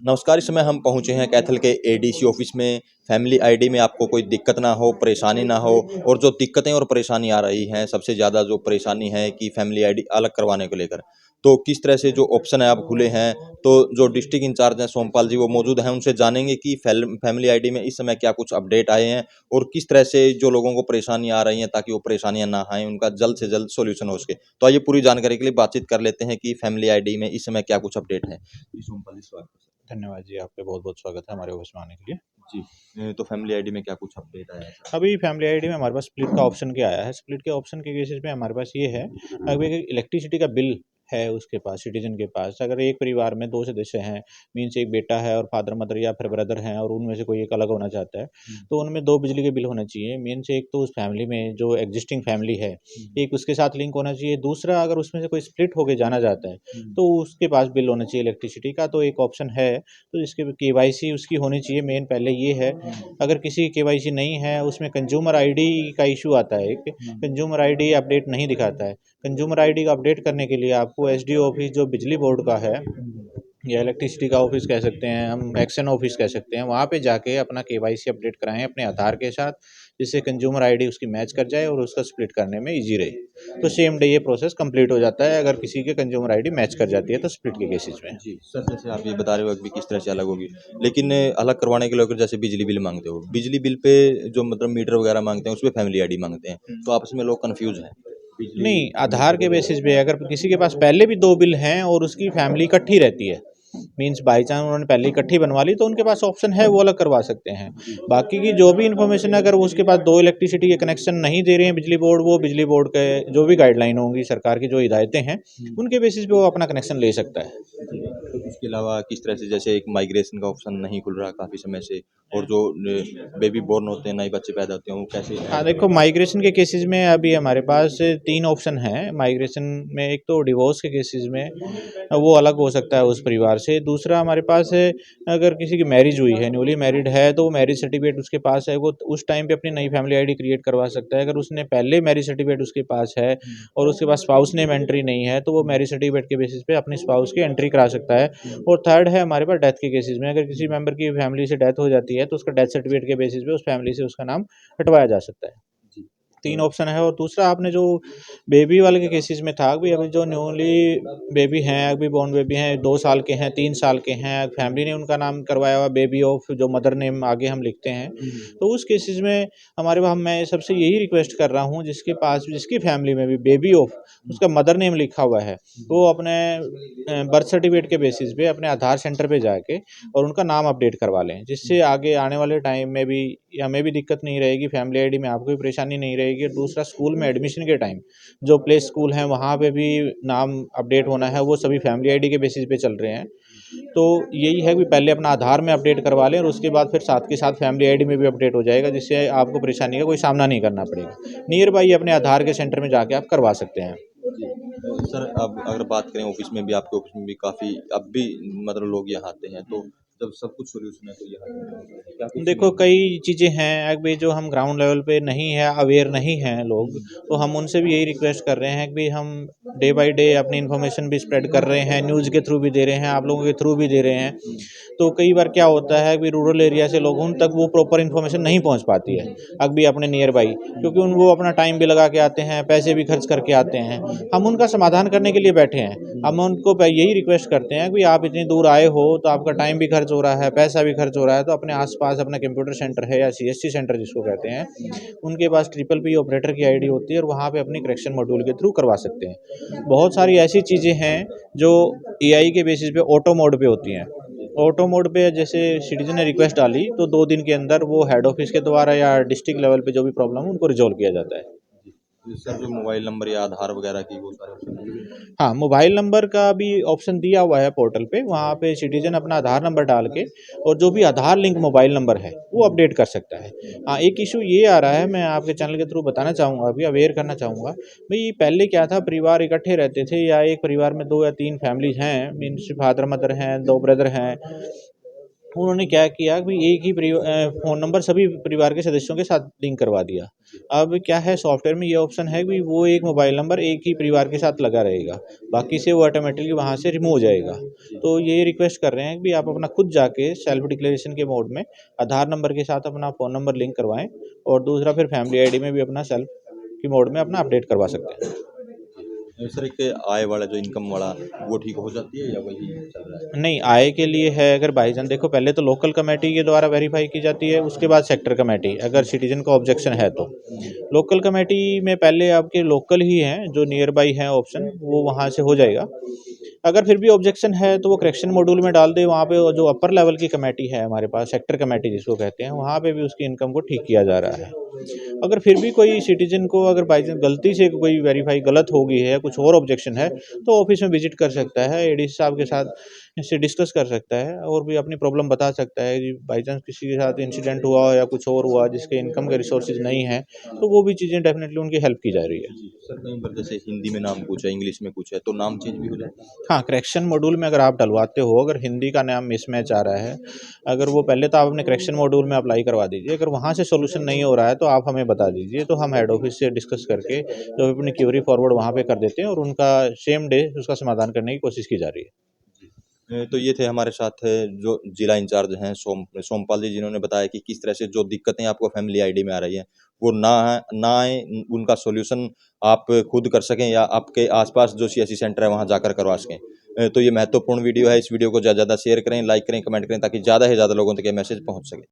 नमस्कार, इस समय हम पहुँचे हैं कैथल के एडीसी ऑफिस में। फैमिली आईडी में आपको कोई दिक्कत ना हो, परेशानी ना हो और जो दिक्कतें और परेशानी आ रही हैं, सबसे ज़्यादा जो परेशानी है कि फैमिली आईडी अलग करवाने को लेकर। तो किस तरह से जो ऑप्शन है अब खुले हैं, तो जो डिस्ट्रिक्ट इंचार्ज हैं सोमपाल जी वो मौजूद हैं, उनसे जानेंगे कि फैमिली आईडी में इस समय क्या कुछ अपडेट आए हैं और किस तरह से जो लोगों को परेशानी आ रही हैं ताकि वो परेशानियाँ ना आएँ, उनका जल्द से जल्द सॉल्यूशन हो सके। तो आइए पूरी जानकारी के लिए बातचीत कर लेते हैं कि फैमिली आईडी में इस समय क्या कुछ अपडेट है। जी, सोमपाल जी स्वागत है। धन्यवाद जी, आपका बहुत-बहुत स्वागत है हमारे ऑफ़िस में आने के लिए। जी। तो फैमिली आईडी में क्या कुछ अपडेट आया है सर? अभी फैमिली आईडी में हमारे पास स्प्लिट का ऑप्शन क्या आया है, स्प्लिट के ऑप्शन के केसेस में हमारे पास ये है, अगर एक इलेक्ट्रिसिटी का बिल है उसके पास, सिटीज़न के पास, अगर एक परिवार में 2 सदस्य हैं, मीन्स एक बेटा है और फादर-मदर या फिर ब्रदर हैं और उनमें से कोई एक अलग होना चाहता है, तो उनमें 2 बिजली के बिल होने चाहिए। मीन्स एक तो उस फैमिली में जो एक्जिस्टिंग फैमिली है, एक उसके साथ लिंक होना चाहिए, दूसरा अगर उसमें से कोई स्प्लिट होके जाना चाहता है, तो उसके पास बिल होना चाहिए इलेक्ट्रिसिटी का। तो एक ऑप्शन है, तो इसके केवाईसी उसकी होनी चाहिए, मेन पहले ये है। अगर किसी की केवाईसी नहीं है, उसमें कंज्यूमर आईडी का इश्यू आता है एक, कंज्यूमर आईडी अपडेट नहीं दिखाता है। कंज्यूमर आईडी का अपडेट करने के लिए आपको एसडीओ ऑफिस जो बिजली बोर्ड का है या इलेक्ट्रिसिटी का ऑफिस कह सकते हैं, हम एक्शन ऑफिस कह सकते हैं, वहाँ पे जाके अपना केवाईसी अपडेट कराएँ अपने आधार के साथ, जिससे कंज्यूमर आईडी उसकी मैच कर जाए और उसका स्प्लिट करने में ईज़ी रहे। तो सेम डे ये प्रोसेस कंप्लीट हो जाता है, अगर किसी के कंज्यूमर आईडी मैच कर जाती है तो स्प्लिट के केसेस में। जी, सर जैसे आप ये बता रहे हो कि किस तरह से अलग होगी। लेकिन अलग करवाने के लिए अगर जैसे बिजली बिल माँगते हो, बिजली बिल पे जो मतलब मीटर वगैरह माँगते हैं, उसपे फैमिली आईडी माँगते हैं। तो आपस में लोग कन्फ्यूज़ हैं। बिजली नहीं, आधार के बेसिस पे अगर किसी के पास पहले भी 2 बिल हैं और उसकी फैमिली इकट्ठी रहती है, मीन्स बाई चांस उन्होंने पहले इकट्ठी बनवा ली, तो उनके पास ऑप्शन है, वो अलग करवा सकते हैं। बाकी की जो भी इन्फॉर्मेशन है, अगर वो उसके पास 2 इलेक्ट्रिसिटी के कनेक्शन नहीं दे रहे हैं बिजली बोर्ड, वो बिजली बोर्ड के जो भी गाइडलाइन होंगी, सरकार की जो हिदायतें हैं, उनके बेसिस पे वो अपना कनेक्शन ले सकता है। तो इसके अलावा किस तरह से जैसे एक माइग्रेशन का ऑप्शन नहीं खुल रहा काफ़ी समय से और जो बेबी बोर्न होते हैं, नए बच्चे पैदा होते हैं, वो कैसे हाँ, ऐड देखो माइग्रेशन के केसेस में अभी हमारे पास 3 ऑप्शन हैं माइग्रेशन में। एक तो डिवोर्स के केसेस में वो अलग हो सकता है उस परिवार से। दूसरा हमारे पास है, अगर किसी की मैरिज हुई है, न्यूली मैरिड है, तो वो मैरिज सर्टिफिकेट उसके पास है, वो उस टाइम पे अपनी नई फैमिली आईडी क्रिएट करवा सकता है। अगर उसने पहले मैरिज सर्टिफिकेट उसके पास है और उसके पास स्पाउस नेम एंट्री नहीं है, तो वो मैरिज सर्टिफिकेट के बेसिस पे अपने स्पाउस की एंट्री करा सकता है। और थर्ड है हमारे पास डेथ के केसेस में, अगर किसी मेंबर की फैमिली से डेथ हो जाती है, तो उसका डेथ सर्टिफिकेट के बेसिस पे उस फैमिली से उसका नाम हटवाया जा सकता है। 3 ऑप्शन है। और दूसरा आपने जो बेबी वाले के केसेस में था, अभी अभी जो न्यूली बेबी हैं, अभी बॉर्न बेबी हैं, 2 साल के हैं, 3 साल के हैं, फैमिली ने उनका नाम करवाया हुआ बेबी ऑफ जो मदर नेम आगे हम लिखते हैं, तो उस केसेस में हमारे वहाँ मैं सबसे यही रिक्वेस्ट कर रहा हूँ, जिसके पास जिसकी फैमिली में भी बेबी ऑफ उसका मदर नेम लिखा हुआ है, वो अपने बर्थ सर्टिफिकेट के बेसिस पे अपने आधार सेंटर पे जाके और उनका नाम अपडेट करवा लें, जिससे आगे आने वाले टाइम में भी हमें भी दिक्कत नहीं रहेगी, फैमिली आईडी में आपको भी परेशानी नहीं रहेगी। और दूसरा स्कूल में एडमिशन के टाइम जो प्ले स्कूल हैं वहाँ पे भी नाम अपडेट होना है, वो सभी फैमिली आईडी के बेसिस पे चल रहे हैं। तो यही है कि पहले अपना आधार में अपडेट करवा लें और उसके बाद फिर साथ के साथ फैमिली आईडी में भी अपडेट हो जाएगा, जिससे आपको परेशानी का कोई सामना नहीं करना पड़ेगा। नियर बाई अपने आधार के सेंटर में जाके आप करवा सकते हैं। सर अब अगर बात करें ऑफिस में भी आपके ऑफिस में भी काफ़ी अब भी मतलब लोग यहाँ आते हैं तो जब सब कुछ सॉल्यूशन है तो यहाँ क्या कुछ देखो कई चीज़ें हैं अभी जो हम ग्राउंड लेवल पे नहीं है, अवेयर नहीं हैं लोग, तो हम उनसे भी यही रिक्वेस्ट कर रहे हैं कि भाई हम डे बाय डे अपनी इन्फॉर्मेशन भी स्प्रेड कर रहे हैं, न्यूज़ के थ्रू भी दे रहे हैं, आप लोगों के थ्रू भी दे रहे हैं। तो कई बार क्या होता है कि रूरल एरिया से लोगों तक वो प्रॉपर इन्फॉर्मेशन नहीं पहुंच पाती है अभी अपने नियर बाई, क्योंकि उन वो अपना टाइम भी लगा के आते हैं, पैसे भी खर्च करके आते हैं। हम उनका समाधान करने के लिए बैठे हैं, हम उनको यही रिक्वेस्ट करते हैं कि आप इतनी दूर आए हो तो आपका टाइम भी खर्च हो रहा है, पैसा भी खर्च हो रहा है, तो अपने आसपास अपना कंप्यूटर सेंटर है या सीएससी सेंटर जिसको कहते हैं, उनके पास ट्रिपल पी ऑपरेटर की आईडी होती है और वहाँ पे अपनी करेक्शन मॉड्यूल के थ्रू करवा सकते हैं। बहुत सारी ऐसी चीज़ें हैं जो एआई के बेसिस पे ऑटो मोड पे होती हैं। ऑटो मोड पे जैसे सिटीजन ने रिक्वेस्ट डाली तो 2 दिन के अंदर वो हेड ऑफिस के द्वारा या डिस्ट्रिक्ट लेवल पे जो भी प्रॉब्लम है उनको रिजॉल्व किया जाता है। सर जो मोबाइल नंबर या आधार वगैरह की वो सारे ऑप्शन हाँ, मोबाइल नंबर का भी ऑप्शन दिया हुआ है पोर्टल पे, वहाँ पे सिटीजन अपना आधार नंबर डाल के और जो भी आधार लिंक मोबाइल नंबर है वो अपडेट कर सकता है। हाँ, एक इशू ये आ रहा है, मैं आपके चैनल के थ्रू बताना चाहूँगा, अभी अवेयर करना चाहूँगा। भाई पहले क्या था, परिवार इकट्ठे रहते थे या एक परिवार में 2 या 3 फैमिलीज़ हैं, मीन्स फादर मदर हैं, 2 ब्रदर हैं, उन्होंने क्या किया कि एक ही फ़ोन नंबर सभी परिवार के सदस्यों के साथ लिंक करवा दिया। अब क्या है सॉफ्टवेयर में ये ऑप्शन है कि वो एक मोबाइल नंबर एक ही परिवार के साथ लगा रहेगा, बाकी से वो ऑटोमेटिकली वहाँ से रिमूव हो जाएगा। तो ये रिक्वेस्ट कर रहे हैं कि आप अपना खुद जाके सेल्फ डिक्लेरेशन के मोड में आधार नंबर के साथ अपना फ़ोन नंबर लिंक करवाएँ और दूसरा फिर फैमिली आईडी में भी अपना सेल्फ की मोड में अपना अपडेट करवा सकते हैं। सर एक आय वाला जो इनकम वाला वो ठीक हो जाती है या वही चल रहा है? नहीं, आय के लिए है अगर बाई चांस देखो पहले तो लोकल कमेटी के द्वारा वेरीफ़ाई की जाती है, उसके बाद सेक्टर कमेटी अगर सिटीज़न का ऑब्जेक्शन है तो। लोकल कमेटी में पहले आपके लोकल ही हैं, जो नियर बाई हैं ऑप्शन, वो वहाँ से हो जाएगा। अगर फिर भी ऑब्जेक्शन है तो वो करेक्शन मॉड्यूल में डाल दें, वहाँ पे जो अपर लेवल की कमेटी है हमारे पास, सेक्टर कमेटी जिसको कहते हैं, वहाँ पे भी उसकी इनकम को ठीक किया जा रहा है। अगर फिर भी कोई सिटीज़न को अगर बाई चांस गलती से कोई वेरीफ़ाई गलत हो गई है, कुछ और ऑब्जेक्शन है, तो ऑफ़िस में विज़िट कर सकता है, एडीसी साहब के साथ इससे डिस्कस कर सकता है और भी अपनी प्रॉब्लम बता सकता है कि बाई चांस किसी के साथ इंसिडेंट हुआ या कुछ और हुआ जिसके इनकम के रिसोर्सेज़ नहीं हैं, तो वो भी चीज़ें डेफ़िनेटली उनकी हेल्प की जा रही है। सर कहीं पर जैसे हिंदी में नाम कुछ है, इंग्लिश में कुछ है, तो नाम चेंज भी हो जाता है? हाँ, करेक्शन मॉड्यूल में अगर आप डलवाते हो, अगर हिंदी का नाम मिसमैच आ रहा है, अगर वो पहले तो आप अपने करेक्शन मॉड्यूल में अप्लाई करवा दीजिए, अगर वहाँ से सॉल्यूशन नहीं हो रहा है, तो आप हमें बता दीजिए, तो हम हेड ऑफ़िस से डिस्कस करके जो अपनी क्वेरी फॉरवर्ड वहाँ पे कर देते हैं और उनका सेम डे उसका समाधान करने की कोशिश की जा रही है। तो ये थे हमारे साथ जो जिला इंचार्ज हैं सोमपाल जी, जिन्होंने बताया कि किस तरह से जो दिक्कतें आपको फैमिली आईडी में आ रही हैं वो ना आए, उनका सॉल्यूशन आप खुद कर सकें या आपके आसपास जो सीएससी सेंटर है वहाँ जाकर करवा सकें। तो ये महत्वपूर्ण वीडियो है, इस वीडियो को ज़्यादा से ज़्यादा शेयर करें, लाइक करें, कमेंट करें ताकि ज़्यादा से ज़्यादा लोगों तक ये मैसेज पहुँच सके।